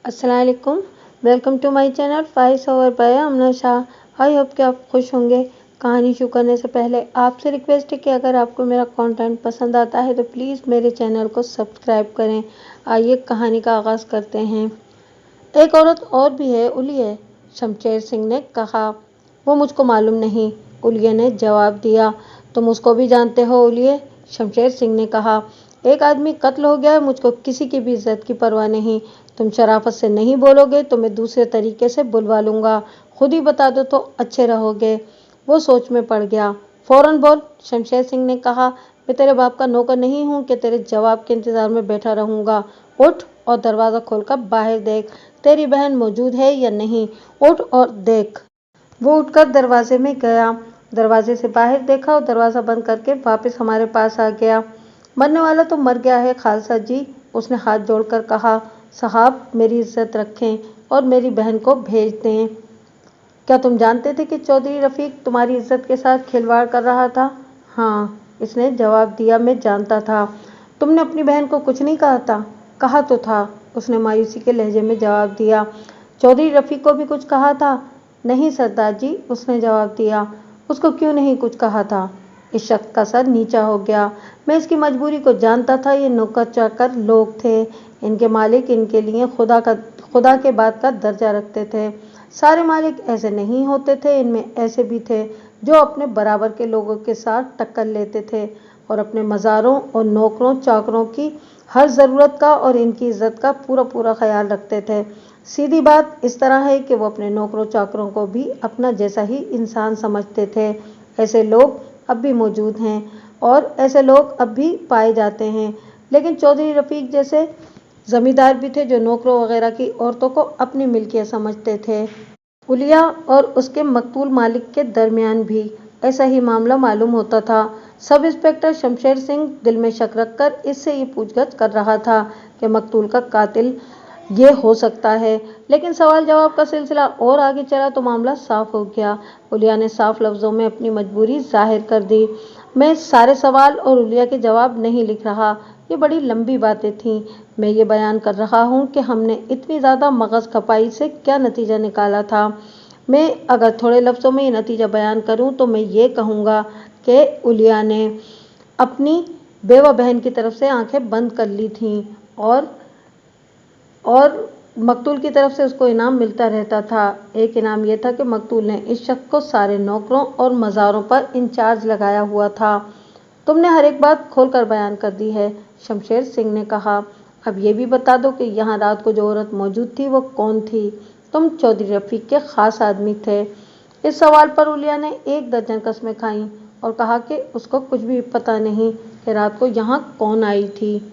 अस्सलाम वालेकुम। Welcome to my channel voice over by Amna Shah. I hope कि आप खुश होंगे। कहानी शुरू करने से पहले आपसे रिक्वेस्ट है कि अगर आपको मेरा कंटेंट पसंद आता है तो प्लीज़ मेरे चैनल को सब्सक्राइब करें। आइए कहानी का आगाज़ करते हैं। एक औरत और भी है, उलिया, शमशेर सिंह ने कहा। वो मुझको मालूम नहीं, उलिया ने जवाब दिया। तुम उसको भी जानते हो उलिया? शमशेर सिंह ने कहा। एक आदमी कत्ल हो गया है, मुझको किसी की भी इज्जत की परवाह नहीं। तुम शराफत से नहीं बोलोगे तो मैं दूसरे तरीके से बुलवा लूँगा। खुद ही बता दो तो अच्छे रहोगे। वो सोच में पड़ गया। फ़ौरन बोल, शमशेर सिंह ने कहा। मैं तेरे बाप का नौकर नहीं हूँ कि तेरे जवाब के इंतज़ार में बैठा रहूँगा। उठ और दरवाज़ा खोलकर बाहर देख, तेरी बहन मौजूद है या नहीं। उठ और देख। वो उठकर दरवाजे में गया। दरवाजे से बाहर देखा और दरवाज़ा बंद करके वापस हमारे पास आ गया। मरने वाला तो मर गया है खालसा जी, उसने हाथ जोड़कर कहा। साहब, मेरी इज्जत रखें और मेरी बहन को भेज दें। क्या तुम जानते थे कि चौधरी रफ़ीक तुम्हारी इज्जत के साथ खिलवाड़ कर रहा था? हाँ, इसने जवाब दिया, मैं जानता था। तुमने अपनी बहन को कुछ नहीं कहा था? कहा तो था, उसने मायूसी के लहजे में जवाब दिया। चौधरी रफ़ीक को भी कुछ कहा था? नहीं सरदार जी, उसने जवाब दिया। उसको क्यों नहीं कुछ कहा था? इस शख्स का सर नीचा हो गया। मैं इसकी मजबूरी को जानता था। ये नौकर चाकर लोग थे, इनके मालिक इनके लिए खुदा के बाद का दर्जा रखते थे। सारे मालिक ऐसे नहीं होते थे, इनमें ऐसे भी थे जो अपने बराबर के लोगों के साथ टक्कर लेते थे और अपने मज़ारों और नौकरों चाकरों की हर ज़रूरत का और इनकी इज्जत का पूरा पूरा ख्याल रखते थे। सीधी बात इस तरह है कि वो अपने नौकरों चाकरों को भी अपना जैसा ही इंसान समझते थे। ऐसे लोग अब भी मौजूद हैं और ऐसे लोग अब भी पाए जाते हैं। लेकिन चौधरी रफ़ीक जैसे जमींदार भी थे जो नौकरों वगैरह की औरतों को अपनी मिल्कियत समझते थे। उलिया और उसके मकतूल मालिक के दरमियान भी ऐसा ही मामला मालूम होता था। सब इंस्पेक्टर शमशेर सिंह दिल में शक रखकर इससे ये पूछगछ कर रहा था कि मकतूल का कातिल ये हो सकता है। लेकिन सवाल जवाब का सिलसिला और आगे चला तो मामला साफ हो गया। उलिया ने साफ लफ्ज़ों में अपनी मजबूरी जाहिर कर दी। मैं सारे सवाल और उलिया के जवाब नहीं लिख रहा, ये बड़ी लंबी बातें थीं। मैं ये बयान कर रहा हूँ कि हमने इतनी ज़्यादा मगज़ खपाई से क्या नतीजा निकाला था। मैं अगर थोड़े लफ्ज़ों में ये नतीजा बयान करूँ तो मैं ये कहूँगा कि उलिया ने अपनी बेवा बहन की तरफ से आंखें बंद कर ली थीं और मकतूल की तरफ से उसको इनाम मिलता रहता था। एक इनाम यह था कि मकतूल ने इस शख्स को सारे नौकरों और मज़ारों पर इंचार्ज लगाया हुआ था। तुमने हर एक बात खोलकर बयान कर दी है, शमशेर सिंह ने कहा। अब ये भी बता दो कि यहाँ रात को जो औरत मौजूद थी वो कौन थी? तुम चौधरी रफ़ीक के ख़ास आदमी थे। इस सवाल पर उलिया ने 1 दर्जन कस्में खाईं और कहा कि उसको कुछ भी पता नहीं कि रात को यहाँ कौन आई थी।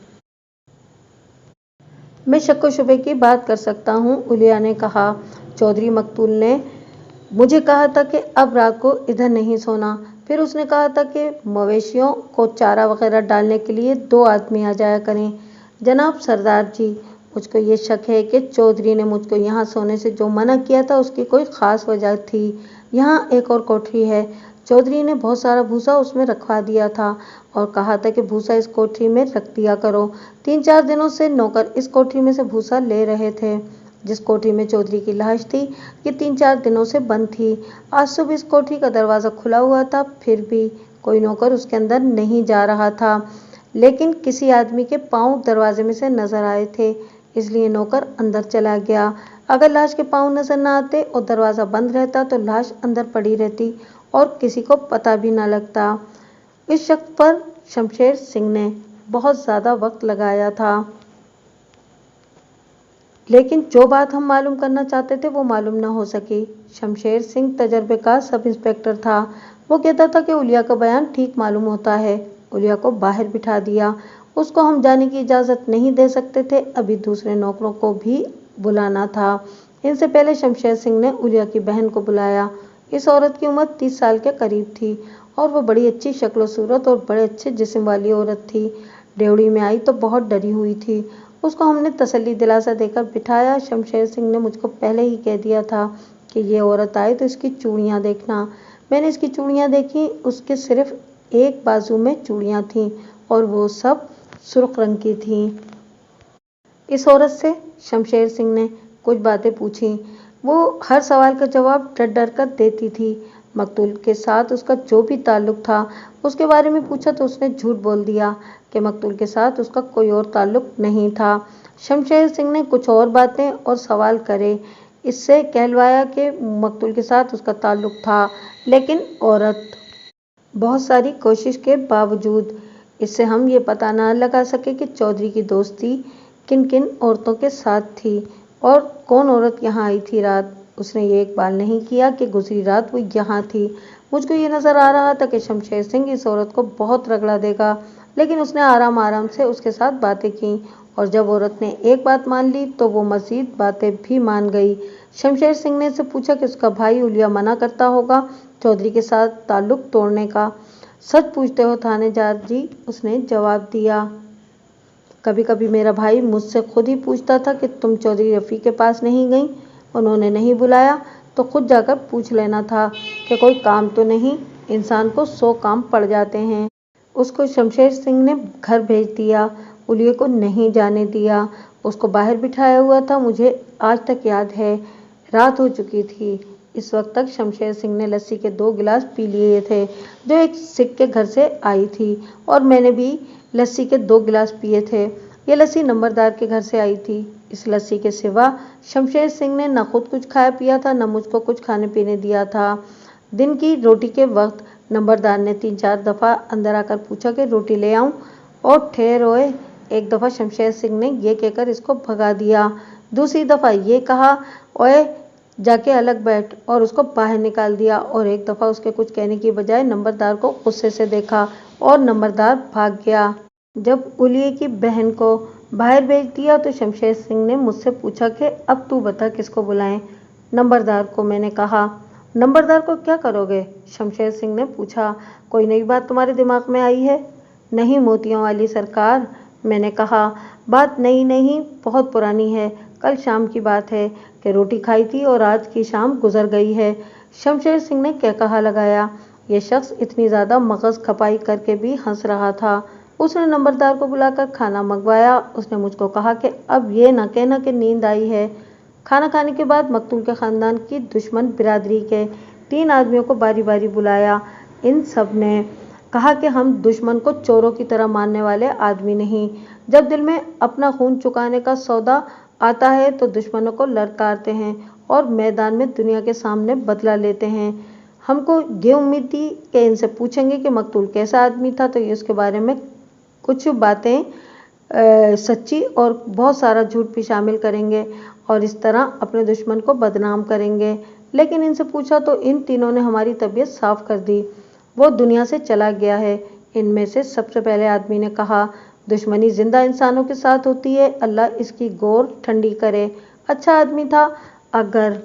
मैं शक व शुबे की बात कर सकता हूँ, उलिया ने कहा। चौधरी मकतूल ने मुझे कहा था कि अब रात को इधर नहीं सोना। फिर उसने कहा था कि मवेशियों को चारा वगैरह डालने के लिए 2 आदमी आ जाया करें। जनाब सरदार जी, मुझको ये शक है कि चौधरी ने मुझको यहाँ सोने से जो मना किया था उसकी कोई ख़ास वजह थी। यहाँ एक और कोठरी है, चौधरी ने बहुत सारा भूसा उसमें रखवा दिया था और कहा था कि भूसा इस कोठरी में रख दिया करो। 3-4 दिनों से नौकर इस कोठरी में से भूसा ले रहे थे। जिस कोठरी में चौधरी की लाश थी ये 3-4 दिनों से बंद थी। आज सुबह इस कोठरी का दरवाज़ा खुला हुआ था, फिर भी कोई नौकर उसके अंदर नहीं जा रहा था। लेकिन किसी आदमी के पाँव दरवाजे में से नजर आए थे, इसलिए नौकर अंदर चला गया। अगर लाश के पाँव नजर न आते और दरवाज़ा बंद रहता तो लाश अंदर पड़ी रहती और किसी को पता भी न लगता। इस शख्स पर शमशेर सिंह ने बहुत ज़्यादा वक्त लगाया था, लेकिन जो बात हम मालूम करना चाहते थे वो मालूम न हो सकी। शमशेर सिंह तजर्बेकार सब इंस्पेक्टर था। वो कहता था कि उलिया का बयान ठीक मालूम होता है। उलिया को बाहर बिठा दिया। उसको हम जाने की इजाज़त नहीं दे सकते थे, अभी दूसरे नौकरों को भी बुलाना था। इनसे पहले शमशेर सिंह ने उलिया की बहन को बुलाया। इस औरत की उम्र 30 साल के करीब थी और वो बड़ी अच्छी शक्ल सूरत और बड़े अच्छे जिस्म वाली औरत थी। डेवड़ी में आई तो बहुत डरी हुई थी। उसको हमने तसल्ली दिलासा देकर बिठाया। शमशेर सिंह ने मुझको पहले ही कह दिया था कि ये औरत आए तो इसकी चूड़ियाँ देखना। मैंने इसकी चूड़ियाँ देखी, उसके सिर्फ एक बाजू में चूड़ियाँ थीं और वो सब सुर्ख रंग की थीं। इस औरत से शमशेर सिंह ने कुछ बातें पूछीं। वो हर सवाल का जवाब डर डर कर देती थी। मकतूल के साथ उसका जो भी ताल्लुक था उसके बारे में पूछा तो उसने झूठ बोल दिया कि मकतूल के साथ उसका कोई और ताल्लुक नहीं था। शमशेर सिंह ने कुछ और बातें और सवाल करे, इससे कहलवाया कि मकतूल के साथ उसका ताल्लुक था, लेकिन औरत। बहुत सारी कोशिश के बावजूद इससे हम ये पता ना लगा सके कि चौधरी की दोस्ती किन किन औरतों के साथ थी और कौन औरत यहाँ आई थी रात। उसने ये इकबाल नहीं किया कि गुजरी रात वो यहाँ थी। मुझको ये नज़र आ रहा था कि शमशेर सिंह इस औरत को बहुत रगड़ा देगा, लेकिन उसने आराम आराम से उसके साथ बातें की और जब औरत ने एक बात मान ली तो वो मज़ीद बातें भी मान गई। शमशेर सिंह ने इससे पूछा कि उसका भाई उलिया मना करता होगा चौधरी के साथ ताल्लुक तोड़ने का। सच पूछते हो थानेदार जी, उसने जवाब दिया। कभी कभी मेरा भाई मुझसे खुद ही पूछता था कि तुम चौधरी रफ़ी के पास नहीं गई, उन्होंने नहीं बुलाया तो खुद जाकर पूछ लेना था कि कोई काम तो नहीं। इंसान को 100 काम पड़ जाते हैं। उसको शमशेर सिंह ने घर भेज दिया, उलिये को नहीं जाने दिया, उसको बाहर बिठाया हुआ था। मुझे आज तक याद है, रात हो चुकी थी। इस वक्त तक शमशेर सिंह ने लस्सी के 2 गिलास पी लिए थे जो एक सिख के घर से आई थी, और मैंने भी लस्सी के 2 गिलास पिए थे। ये लस्सी नंबरदार के घर से आई थी। इस लस्सी के सिवा शमशेर सिंह ने न खुद कुछ खाया पिया था, न मुझको कुछ खाने पीने दिया था। दिन की रोटी के वक्त नंबरदार ने 3-4 दफ़ा अंदर आकर पूछा कि रोटी ले आऊं, और ठहर ओए। एक दफ़ा शमशेर सिंह ने ये कहकर इसको भगा दिया। दूसरी दफ़ा ये कहा, ओए जाके अलग बैठ, और उसको बाहर निकाल दिया। और एक दफ़ा उसके कुछ कहने की बजाय नंबरदार को गुस्से से देखा और नंबरदार भाग गया। जब उलिये की बहन को बाहर भेज दिया तो शमशेर सिंह ने मुझसे पूछा कि अब तू बता किसको बुलाएं। नंबरदार को, मैंने कहा। नंबरदार को क्या करोगे? शमशेर सिंह ने पूछा। कोई नई बात तुम्हारे दिमाग में आई है? नहीं मोतियों वाली सरकार, मैंने कहा। बात नई नहीं, बहुत पुरानी है। कल शाम की बात है कि रोटी खाई थी और आज की शाम गुजर गई है। शमशेर सिंह ने क्या कहा लगाया। यह शख्स इतनी ज़्यादा मगज़ खपाई करके भी हंस रहा था। उसने नंबरदार को बुलाकर खाना मंगवाया। उसने मुझको कहा कि अब ये न कहना कि नींद आई है। खाना खाने के बाद मकतूल के ख़ानदान की दुश्मन बिरादरी के 3 आदमियों को बारी बारी बुलाया। इन सब ने कहा कि हम दुश्मन को चोरों की तरह मारने वाले आदमी नहीं। जब दिल में अपना खून चुकाने का सौदा आता है तो दुश्मनों को ललकारते हैं और मैदान में दुनिया के सामने बदला लेते हैं। हमको ये उम्मीद थी कि इनसे पूछेंगे कि मकतूल कैसा आदमी था, तो ये उसके बारे में कुछ बातें सच्ची और बहुत सारा झूठ भी शामिल करेंगे और इस तरह अपने दुश्मन को बदनाम करेंगे। लेकिन इनसे पूछा तो इन तीनों ने हमारी तबीयत साफ कर दी। वो दुनिया से चला गया है। इनमें से सबसे पहले आदमी ने कहा, दुश्मनी जिंदा इंसानों के साथ होती है, अल्लाह इसकी गोर ठंडी करे। अच्छा आदमी था, अगर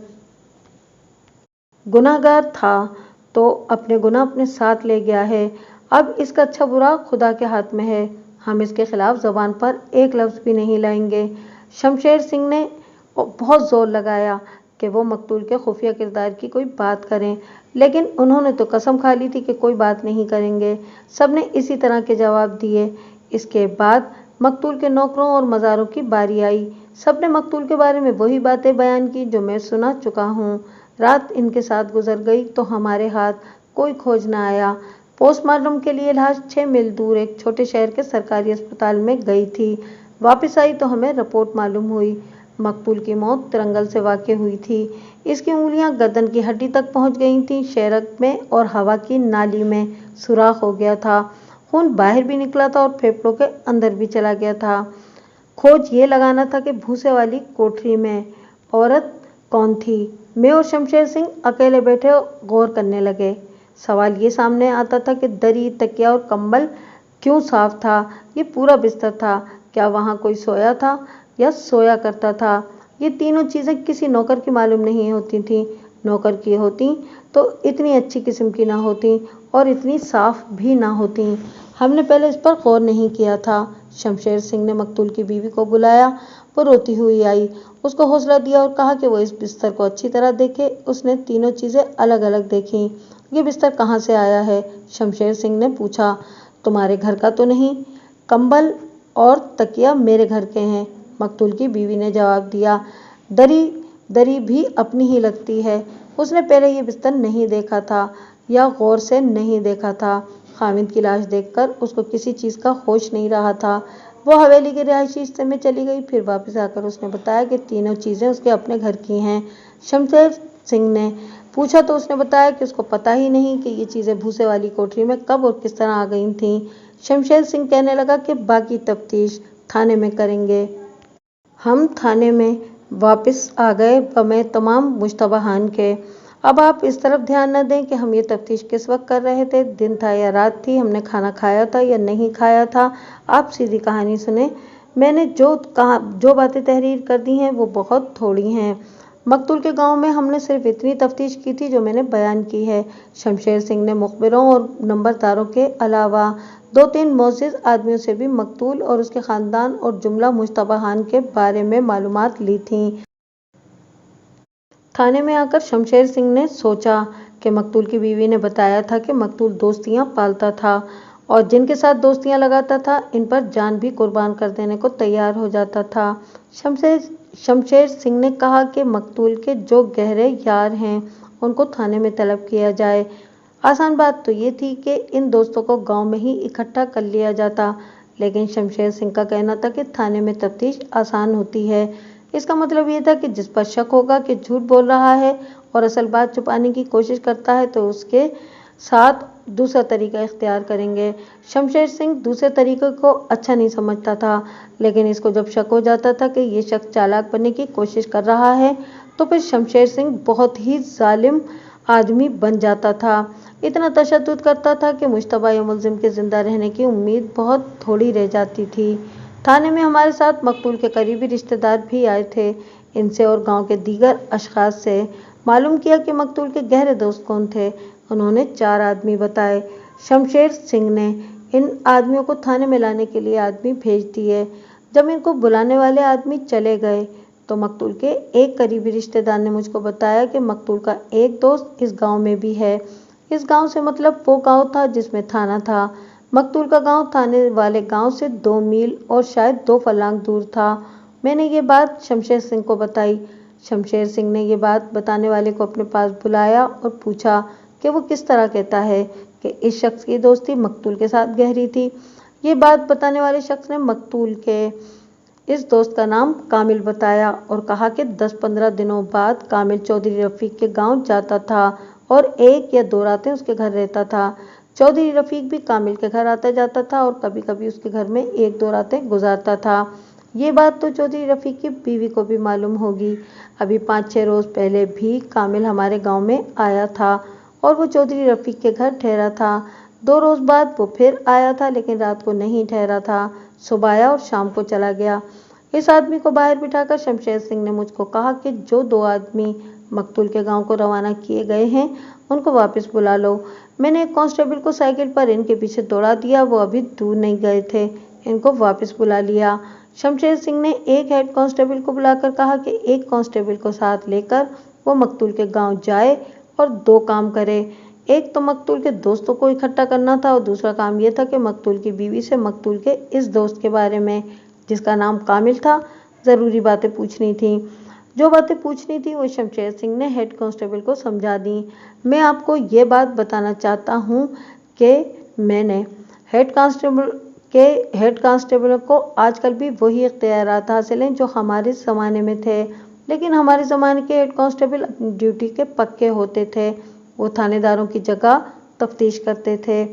गुनाहगार था तो अपने गुनाह अपने साथ ले गया है। अब इसका अच्छा बुरा खुदा के हाथ में है। हम इसके खिलाफ ज़बान पर एक लफ्ज़ भी नहीं लाएंगे। शमशेर सिंह ने बहुत ज़ोर लगाया कि वो मकतूल के खुफिया किरदार की कोई बात करें, लेकिन उन्होंने तो कसम खा ली थी कि कोई बात नहीं करेंगे। सब ने इसी तरह के जवाब दिए। इसके बाद मकतूल के नौकरों और मज़ारों की बारी आई। सब ने मकतूल के बारे में वही बातें बयान की जो मैं सुना चुका हूँ। रात इनके साथ गुजर गई तो हमारे हाथ कोई खोज न आया। पोस्टमार्टम के लिए लाश 6 मील दूर एक छोटे शहर के सरकारी अस्पताल में गई थी। वापस आई तो हमें रिपोर्ट मालूम हुई। मकतूल की मौत तिरंगल से वाक़ई हुई थी। इसकी उंगलियां गर्दन की हड्डी तक पहुंच गई थीं। शहरक में और हवा की नाली में सुराख हो गया था। खून बाहर भी निकला था और फेफड़ों के अंदर भी चला गया था। खोज ये लगाना था कि भूसे वाली कोठरी में औरत कौन थी। मैं और शमशेर सिंह अकेले बैठे गौर करने लगे। सवाल ये सामने आता था कि दरी, तकिया और कंबल क्यों साफ था। ये पूरा बिस्तर था। क्या वहाँ कोई सोया था या सोया करता था? ये तीनों चीज़ें किसी नौकर की मालूम नहीं होती थीं। नौकर की होती तो इतनी अच्छी किस्म की ना होती और इतनी साफ भी ना होती। हमने पहले इस पर गौर नहीं किया था। शमशेर सिंह ने मकतूल की बीवी को बुलाया। वो रोती हुई आई। उसको हौसला दिया और कहा कि वो इस बिस्तर को अच्छी तरह देखे। उसने तीनों चीज़ें अलग अलग देखीं। ये बिस्तर कहाँ से आया है? शमशेर सिंह ने पूछा। तुम्हारे घर का तो नहीं? कंबल और तकिया मेरे घर के हैं, मकतूल की बीवी ने जवाब दिया। दरी दरी भी अपनी ही लगती है। उसने पहले ये बिस्तर नहीं देखा था या गौर से नहीं देखा था। हामिद की लाश देखकर उसको किसी चीज़ का होश नहीं रहा था। वो हवेली के रिहायशी हिस्से में चली गई। फिर वापस आकर उसने बताया कि तीनों चीज़ें उसके अपने घर की हैं। शमशेर सिंह ने पूछा तो उसने बताया कि उसको पता ही नहीं कि ये चीज़ें भूसे वाली कोठरी में कब और किस तरह आ गई थीं। शमशेर सिंह कहने लगा कि बाकी तफ्तीश थाने में करेंगे। हम थाने में वापस आ गए बमे तमाम मुश्तबहान के। अब आप इस तरफ ध्यान न दें कि हम ये तफ्तीश किस वक्त कर रहे थे, दिन था या रात थी, हमने खाना खाया था या नहीं खाया था। आप सीधी कहानी सुने। मैंने जो बातें तहरीर कर दी हैं वो बहुत थोड़ी हैं। मकतूल के गांव में हमने सिर्फ इतनी तफ्तीश की थी जो मैंने बयान की है। शमशेर सिंह ने मुखबिरों और नंबरदारों के अलावा 2-3 मोअज़्ज़िज़ आदमियों से भी मकतूल और उसके ख़ानदान और जुमला मुश्तबहान के बारे में मालूमात ली थीं। थाने में आकर शमशेर सिंह ने सोचा कि मकतूल की बीवी ने बताया था कि मकतूल दोस्तियां पालता था और जिनके साथ दोस्तियां लगाता था इन पर जान भी कुर्बान कर देने को तैयार हो जाता था। शमशेर सिंह ने कहा कि मकतूल के जो गहरे यार हैं उनको थाने में तलब किया जाए। आसान बात तो ये थी कि इन दोस्तों को गांव में ही इकट्ठा कर लिया जाता, लेकिन शमशेर सिंह का कहना था कि थाने में तफ्तीश आसान होती है। इसका मतलब ये था कि जिस पर शक होगा कि झूठ बोल रहा है और असल बात छुपाने की कोशिश करता है तो उसके साथ दूसरा तरीका इख्तियार करेंगे। शमशेर सिंह दूसरे तरीके को अच्छा नहीं समझता था, लेकिन इसको जब शक हो जाता था कि ये शख्स चालाक बनने की कोशिश कर रहा है तो फिर शमशेर सिंह बहुत ही जालिम आदमी बन जाता था। इतना तशद्दुद करता था कि मुश्तबा या मुलजिम के जिंदा रहने की उम्मीद बहुत थोड़ी रह जाती थी। थाने में हमारे साथ मकतूल के करीबी रिश्तेदार भी आए थे। इनसे और गांव के दीगर अशखास से मालूम किया कि मकतूल के गहरे दोस्त कौन थे। उन्होंने 4 आदमी बताए। शमशेर सिंह ने इन आदमियों को थाने में लाने के लिए आदमी भेज दिए। जब इनको बुलाने वाले आदमी चले गए तो मकतूल के एक करीबी रिश्तेदार ने मुझको बताया कि मकतूल का एक दोस्त इस गांव में भी है। इस गांव से मतलब वो गांव था जिसमें थाना था। मकतूल का गांव थाने वाले गांव से 2 मील और शायद 2 फर्लांग दूर था। मैंने ये बात शमशेर सिंह को बताई। शमशेर सिंह ने ये बात बताने वाले को अपने पास बुलाया और पूछा कि वो किस तरह कहता है कि इस शख्स की दोस्ती मकतूल के साथ गहरी थी। ये बात बताने वाले शख्स ने मकतूल के इस दोस्त का नाम कामिल बताया और कहा कि 10-15 दिनों बाद कामिल चौधरी रफीक के गांव जाता था और 1 या 2 रातें उसके घर रहता था। चौधरी रफीक भी कामिल के घर आता जाता था और कभी कभी उसके घर में 1-2 रातें गुजारता था। ये बात तो चौधरी रफीक की बीवी को भी मालूम होगी। अभी 5-6 रोज पहले भी कामिल हमारे गांव में आया था और वो चौधरी रफीक के घर ठहरा था। 2 रोज बाद वो फिर आया था, लेकिन रात को नहीं ठहरा था। सुबह आया और शाम को चला गया। इस आदमी को बाहर बिठाकर शमशेर सिंह ने मुझको कहा कि जो 2 आदमी मकतूल के गांव को रवाना किए गए हैं उनको वापस बुला लो। मैंने एक कांस्टेबल को साइकिल पर इनके पीछे दौड़ा दिया। वो अभी दूर नहीं गए थे। इनको वापस बुला लिया। शमशेर सिंह ने एक हेड कांस्टेबल को बुलाकर कहा कि एक कांस्टेबल को साथ लेकर वो मकतूल के गांव जाए और 2 काम करे। एक तो मकतूल के दोस्तों को इकट्ठा करना था और दूसरा काम यह था कि मकतूल की बीवी से मकतूल के इस दोस्त के बारे में, जिसका नाम कामिल था, ज़रूरी बातें पूछनी थी। जो बातें पूछनी थी वो शमशेर सिंह ने हेड कांस्टेबल को समझा दी। मैं आपको ये बात बताना चाहता हूँ कि मैंने हेड कांस्टेबल को आजकल भी वही इख्तियारात हासिल हैं जो हमारे ज़माने में थे, लेकिन हमारे ज़माने के हेड कांस्टेबल अपनी ड्यूटी के पक्के होते थे। वो थानेदारों की जगह तफ्तीश करते थे।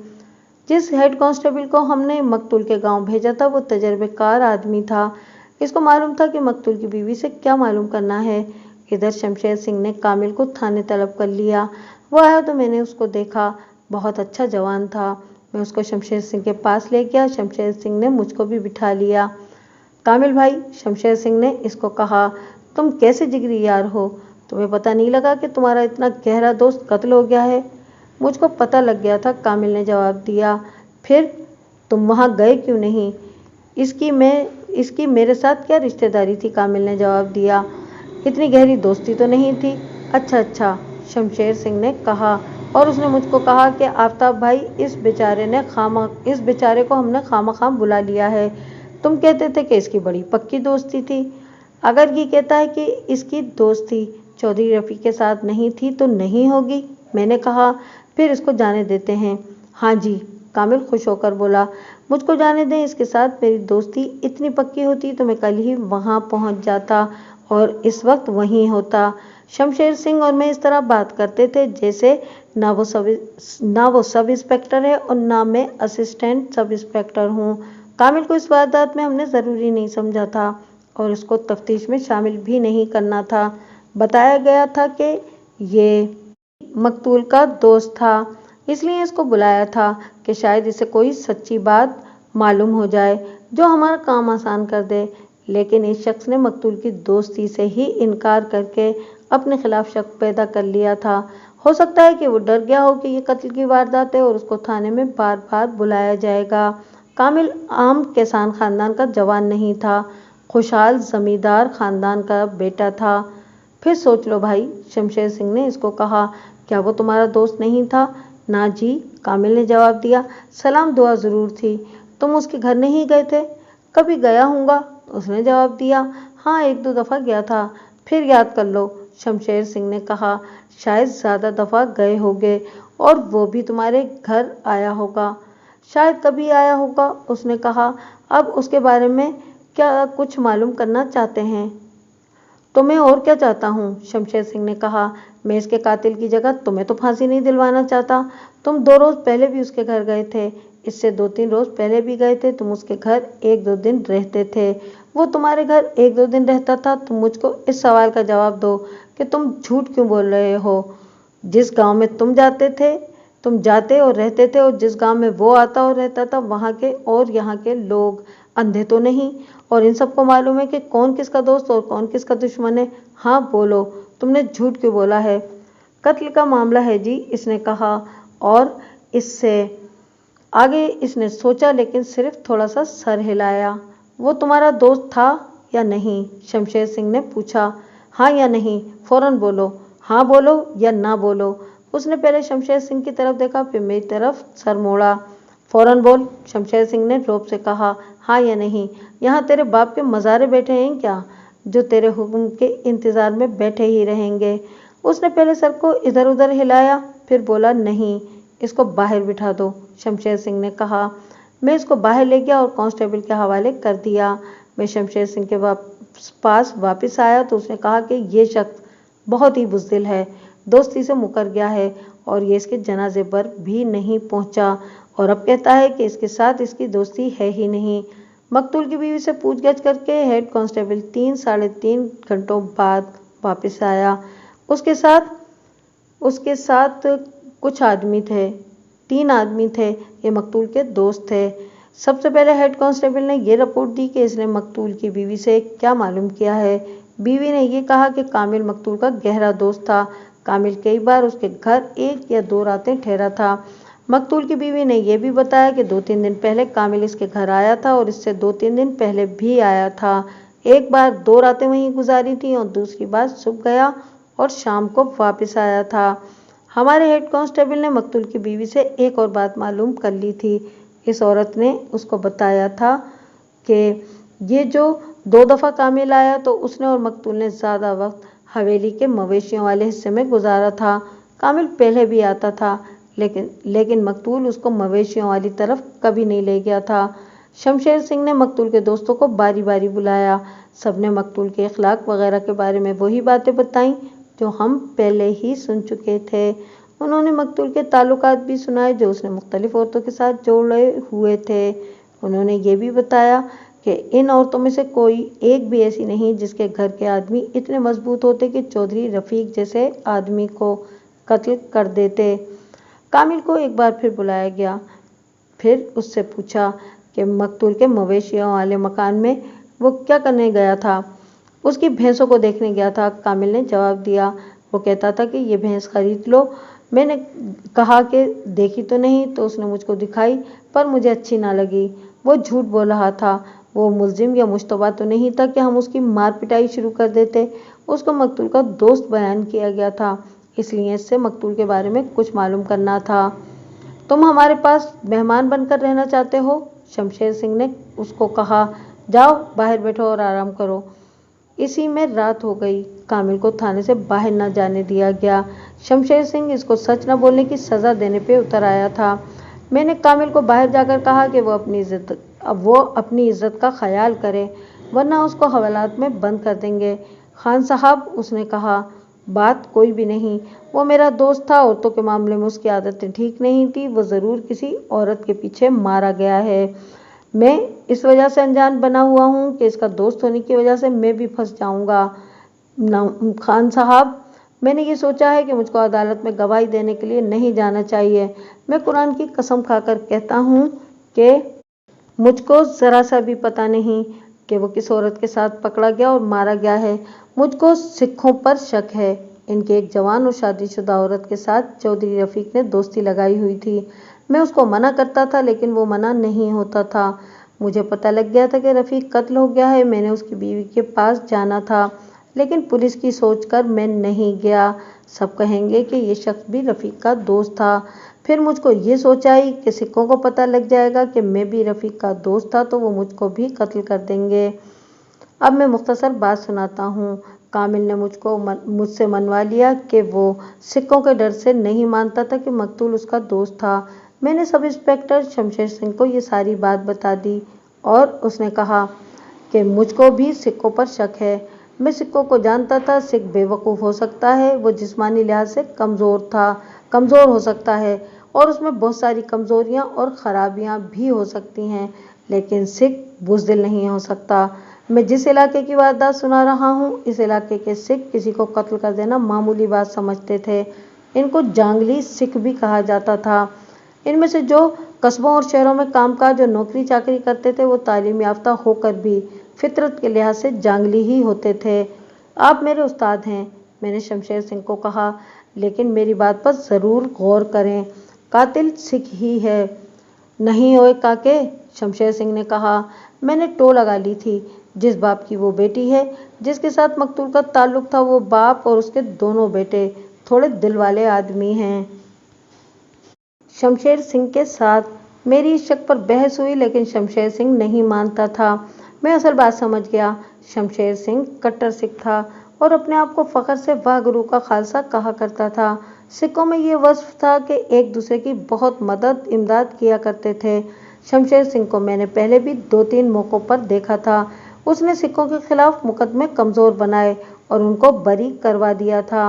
जिस हेड कांस्टेबल को हमने मकतूल के गांव भेजा था वो तजर्बेकार आदमी था। इसको मालूम था कि मकतूल की बीवी से क्या मालूम करना है। इधर शमशेर सिंह ने कामिल को थाने तलब कर लिया। वो आया तो मैंने उसको देखा। बहुत अच्छा जवान था। मैं उसको शमशेर सिंह के पास ले गया। शमशेर सिंह ने मुझको भी बिठा लिया। कामिल भाई, शमशेर सिंह ने इसको कहा, तुम कैसे जिगरी यार हो? तुम्हें पता नहीं लगा कि तुम्हारा इतना गहरा दोस्त कत्ल हो गया है? मुझको पता लग गया था, कामिल ने जवाब दिया। फिर तुम वहाँ गए क्यों नहीं? इसकी मेरे साथ क्या रिश्तेदारी थी? कामिल ने जवाब दिया। इतनी गहरी दोस्ती तो नहीं थी। अच्छा, शमशेर सिंह ने कहा और उसने मुझको कहा कि आफ्ताब भाई, इस बेचारे को हमने खामखा बुला लिया है। तुम कहते थे कि इसकी बड़ी पक्की दोस्ती थी। अगर ये कहता है कि इसकी दोस्ती चौधरी रफ़ीक के साथ नहीं थी तो नहीं होगी। मैंने कहा, फिर इसको जाने देते हैं। हाँ जी, कामिल खुश होकर बोला, मुझको जाने दें, इसके साथ मेरी दोस्ती इतनी पक्की होती तो मैं कल ही वहाँ पहुँच जाता और इस वक्त वहीं होता। शमशेर सिंह और मैं इस तरह बात करते थे जैसे ना वो सब इंस्पेक्टर है और ना मैं असिस्टेंट सब इंस्पेक्टर हूँ। कामिल को इस वारदात में हमने ज़रूरी नहीं समझा था और उसको तफ्तीश में शामिल भी नहीं करना था। बताया गया था कि ये मकतूल का दोस्त था, इसलिए इसको बुलाया था कि शायद इसे कोई सच्ची बात मालूम हो जाए जो हमारा काम आसान कर दे। लेकिन इस शख्स ने मकतूल की दोस्ती से ही इनकार करके अपने खिलाफ शक पैदा कर लिया था। हो सकता है कि वो डर गया हो कि ये कत्ल की वारदात है और उसको थाने में बार बार बुलाया जाएगा। कामिल आम किसान खानदान का जवान नहीं था, खुशहाल जमींदार खानदान का बेटा था। फिर सोच लो भाई, शमशेर सिंह ने इसको कहा, क्या वो तुम्हारा दोस्त नहीं था? ना जी, कामिल ने जवाब दिया, सलाम दुआ ज़रूर थी। तुम उसके घर नहीं गए थे? कभी गया हूँगा, उसने जवाब दिया। हाँ, एक दो दफ़ा गया था। फिर याद कर लो, शमशेर सिंह ने कहा, शायद ज़्यादा दफ़ा गए होगे और वो भी तुम्हारे घर आया होगा। शायद कभी आया होगा, उसने कहा। अब उसके बारे में क्या कुछ मालूम करना चाहते हैं? तो मैं और क्या चाहता हूँ, शमशेर सिंह ने कहा। मैं इसके कातिल की जगह तुम्हें तो फांसी नहीं दिलवाना चाहता। तुम 2 रोज़ पहले भी उसके घर गए थे, इससे 2-3 रोज़ पहले भी गए थे। तुम उसके घर 1-2 दिन रहते थे, वो तुम्हारे घर 1-2 दिन रहता था। तुम मुझको इस सवाल का जवाब दो कि तुम झूठ क्यों बोल रहे हो। जिस गांव में तुम जाते और रहते थे और जिस गांव में वो आता और रहता था, वहाँ के और यहाँ के लोग अंधे तो नहीं और इन सबको मालूम है कि कौन किसका दोस्त और कौन किसका दुश्मन है। हाँ बोलो, तुमने झूठ क्यों बोला है? कत्ल का मामला है जी, इसने कहा और इससे आगे इसने सोचा लेकिन सिर्फ थोड़ा सा सर हिलाया। वो तुम्हारा दोस्त था या नहीं? शमशेर सिंह ने पूछा। हाँ या नहीं, फौरन बोलो, हाँ बोलो या ना बोलो। उसने पहले शमशेर सिंह की तरफ देखा, फिर मेरी तरफ सर मोड़ा। फौरन बोल, शमशेर सिंह ने रौब से कहा। हाँ या नहीं? यहाँ तेरे बाप के मज़ारे बैठे हैं क्या, जो तेरे हुक्म के इंतज़ार में बैठे ही रहेंगे? उसने पहले सर को इधर उधर हिलाया, फिर बोला, नहीं, इसको बाहर बिठा दो। शमशेर सिंह ने कहा। मैं इसको बाहर ले गया और कांस्टेबल के हवाले कर दिया। मैं शमशेर सिंह के पास वापस आया तो उसने कहा कि ये शख्स बहुत ही बुज़दिल है, दोस्ती से मुकर गया है और ये इसके जनाजे पर भी नहीं पहुंचा और अब कहता है कि इसके साथ इसकी दोस्ती है ही नहीं। मकतूल की बीवी से पूछगछ करके हेड कांस्टेबल 3-3.5 घंटों बाद वापस आया। उसके साथ कुछ आदमी थे, 3 आदमी थे। ये मकतूल के दोस्त थे। सबसे पहले हेड कांस्टेबल ने ये रिपोर्ट दी कि इसने मकतूल की बीवी से क्या मालूम किया है। बीवी ने ये कहा कि कामिल मकतूल का गहरा दोस्त था। कामिल कई बार उसके घर 1 या 2 रातें ठहरा था। मकतूल की बीवी ने यह भी बताया कि 2-3 दिन पहले कामिल इसके घर आया था और इससे 2-3 दिन पहले भी आया था। एक बार 2 रातें वहीं गुजारी थी और दूसरी बार सुबह गया और शाम को वापस आया था। हमारे हेड कांस्टेबल ने मकतूल की बीवी से एक और बात मालूम कर ली थी। इस औरत ने उसको बताया था कि ये जो 2 दफ़ा कामिल आया तो उसने और मकतूल ने ज़्यादा वक्त हवेली के मवेशियों वाले हिस्से में गुजारा था। कामिल पहले भी आता था लेकिन मकतूल उसको मवेशियों वाली तरफ कभी नहीं ले गया था। शमशेर सिंह ने मकतूल के दोस्तों को बारी बारी बुलाया। सबने मकतूल के अखलाक वगैरह के बारे में वही बातें बताईं जो हम पहले ही सुन चुके थे। उन्होंने मकतूल के ताल्लुकात भी सुनाए जो उसने मुख्तलिफ औरतों के साथ जोड़े हुए थे। उन्होंने ये भी बताया कि इन औरतों में से कोई एक भी ऐसी नहीं जिसके घर के आदमी इतने मजबूत होते कि चौधरी रफ़ीक जैसे आदमी को कत्ल कर देते। कामिल को एक बार फिर बुलाया गया। फिर उससे पूछा कि मकतूल के मवेशियों वाले मकान में वो क्या करने गया था। उसकी भैंसों को देखने गया था, कामिल ने जवाब दिया। वो कहता था कि ये भैंस खरीद लो। मैंने कहा कि देखी तो नहीं, तो उसने मुझको दिखाई पर मुझे अच्छी ना लगी। वो झूठ बोल रहा था। वो मुलजिम या मुश्तबा तो नहीं था कि हम उसकी मार पिटाई शुरू कर देते। उसको मकतूल का दोस्त बयान किया गया था, इसलिए इससे मकतूल के बारे में कुछ मालूम करना था। तुम हमारे पास मेहमान बनकर रहना चाहते हो? शमशेर सिंह ने उसको कहा। जाओ बाहर बैठो और आराम करो। इसी में रात हो गई। कामिल को थाने से बाहर न जाने दिया गया। शमशेर सिंह इसको सच न बोलने की सज़ा देने पे उतर आया था। मैंने कामिल को बाहर जाकर कहा कि वो अपनी इज्जत का ख्याल करे, वरना उसको हवालात में बंद कर देंगे। खान साहब, उसने कहा, बात कोई भी नहीं, वो मेरा दोस्त था। औरतों के मामले में उसकी आदतें ठीक नहीं थी। वो ज़रूर किसी औरत के पीछे मारा गया है। मैं इस वजह से अनजान बना हुआ हूँ कि इसका दोस्त होने की वजह से मैं भी फंस जाऊँगा। खान साहब, मैंने ये सोचा है कि मुझको अदालत में गवाही देने के लिए नहीं जाना चाहिए। मैं कुरान की कसम खाकर कहता हूँ कि मुझको ज़रा सा भी पता नहीं कि वो किस औरत के साथ पकड़ा गया और मारा गया है। मुझको सिखों पर शक है। इनकी एक जवान और शादीशुदा औरत के साथ चौधरी रफ़ीक ने दोस्ती लगाई हुई थी। मैं उसको मना करता था, लेकिन वो मना नहीं होता था। मुझे पता लग गया था कि रफ़ीक कत्ल हो गया है। मैंने उसकी बीवी के पास जाना था, लेकिन पुलिस की सोचकर मैं नहीं गया। सब कहेंगे कि ये शख्स भी रफ़ीक का दोस्त था। फिर मुझको ये सोच आई कि सिखों को पता लग जाएगा कि मैं भी रफ़ीक का दोस्त था, तो वो मुझको भी कत्ल कर देंगे। अब मैं मुख्तसर बात सुनाता हूँ। कामिल ने मुझसे मनवा लिया कि वो सिखों के डर से नहीं मानता था कि मकतूल उसका दोस्त था। मैंने सब इंस्पेक्टर शमशेर सिंह को ये सारी बात बता दी और उसने कहा कि मुझको भी सिखों पर शक है। मैं सिखों को जानता था। सिख बेवकूफ़ हो सकता है, वो जिस्मानी लिहाज से कमज़ोर हो सकता है और उसमें बहुत सारी कमज़ोरियाँ और ख़राबियाँ भी हो सकती हैं, लेकिन सिख बुज़दिल नहीं हो सकता। मैं जिस इलाके की वारदात सुना रहा हूँ, इस इलाके के सिख किसी को कत्ल कर देना मामूली बात समझते थे। इनको जांगली सिख भी कहा जाता था। इनमें से जो कस्बों और शहरों में कामकाज और नौकरी चाकरी करते थे, वो तालीम याफ्ता होकर भी फितरत के लिहाज से जांगली ही होते थे। आप मेरे उस्ताद हैं, मैंने शमशेर सिंह को कहा, लेकिन मेरी बात पर ज़रूर गौर करें। कातिल सिख ही है। नहीं ओए काके, शमशेर सिंह ने कहा, मैंने टो लगा ली थी। जिस बाप की वो बेटी है, जिसके साथ मकतूल का ताल्लुक था, वो बाप और उसके दोनों बेटे थोड़े दिल वाले आदमी हैं। शमशेर सिंह के साथ मेरी इस शक पर बहस हुई, लेकिन शमशेर सिंह नहीं मानता था। मैं असल बात समझ गया। शमशेर सिंह कट्टर सिख था और अपने आप को फ़ख्र से वाह गुरु का खालसा कहा करता था। सिखों में ये वस्फ था कि एक दूसरे की बहुत इमदाद किया करते थे। शमशेर सिंह को मैंने पहले भी 2-3 मौक़ों पर देखा था। उसने सिखों के खिलाफ मुकदमे कमज़ोर बनाए और उनको बरी करवा दिया था।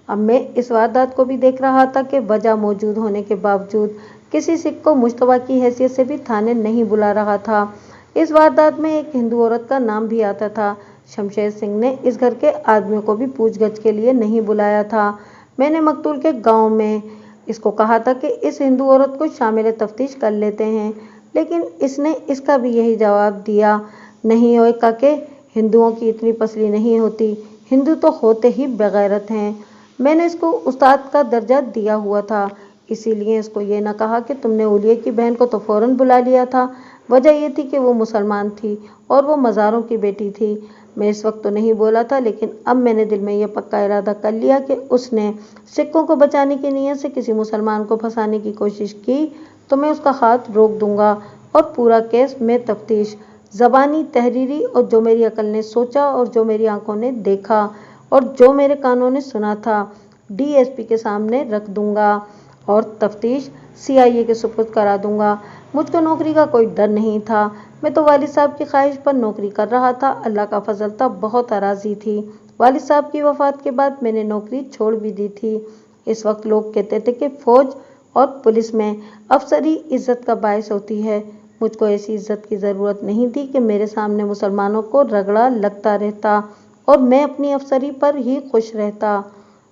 अब मैं इस वारदात को भी देख रहा था कि वजह मौजूद होने के बावजूद किसी सिख को मुश्तबा की हैसियत से भी थाने नहीं बुला रहा था। इस वारदात में एक हिंदू औरत का नाम भी आता था। शमशेर सिंह ने इस घर के आदमियों को भी पूछगछ के लिए नहीं बुलाया था। मैंने मकतूल के गाँव में इसको कहा था कि इस हिंदू औरत को शामिल तफ्तीश कर लेते हैं, लेकिन इसने इसका भी यही जवाब दिया, नहीं ओए काके, हिंदुओं की इतनी पसली नहीं होती। हिंदू तो होते ही बेगैरत हैं। मैंने इसको उस्ताद का दर्जा दिया हुआ था, इसीलिए इसको ये न कहा कि तुमने उलिये की बहन को तो फ़ौरन बुला लिया था। वजह ये थी कि वो मुसलमान थी और वो मज़ारों की बेटी थी। मैं इस वक्त तो नहीं बोला था, लेकिन अब मैंने दिल में यह पक्का इरादा कर लिया कि उसने सिखों को बचाने की नीयत से किसी मुसलमान को फंसाने की कोशिश की तो मैं उसका हाथ रोक दूंगा और पूरा केस में तफ्तीश, ज़बानी, तहरीरी और जो मेरी अकल ने सोचा और जो मेरी आंखों ने देखा और जो मेरे कानों ने सुना था, DSP के सामने रख दूंगा और तफ्तीश CIA के सुपुर्द करा दूंगा। मुझको नौकरी का कोई डर नहीं था। मैं तो वालिद साहब की ख्वाहिश पर नौकरी कर रहा था। अल्लाह का फजल था, बहुत अराज़ी थी। वालिद साहब की वफ़ात के बाद मैंने नौकरी छोड़ भी दी थी। इस वक्त लोग कहते थे कि फ़ौज और पुलिस में अफसरी इज़्ज़त का बायस होती है। मुझको ऐसी इज़्ज़त की ज़रूरत नहीं थी कि मेरे सामने मुसलमानों को रगड़ा लगता रहता और मैं अपनी अफसरी पर ही खुश रहता।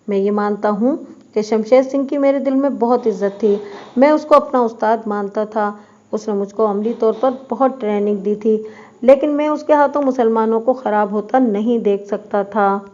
मैं ये मानता हूँ कि शमशेर सिंह की मेरे दिल में बहुत इज़्ज़त थी। मैं उसको अपना उस्ताद मानता था। उसने मुझको अमली तौर पर बहुत ट्रेनिंग दी थी, लेकिन मैं उसके हाथों मुसलमानों को ख़राब होता नहीं देख सकता था।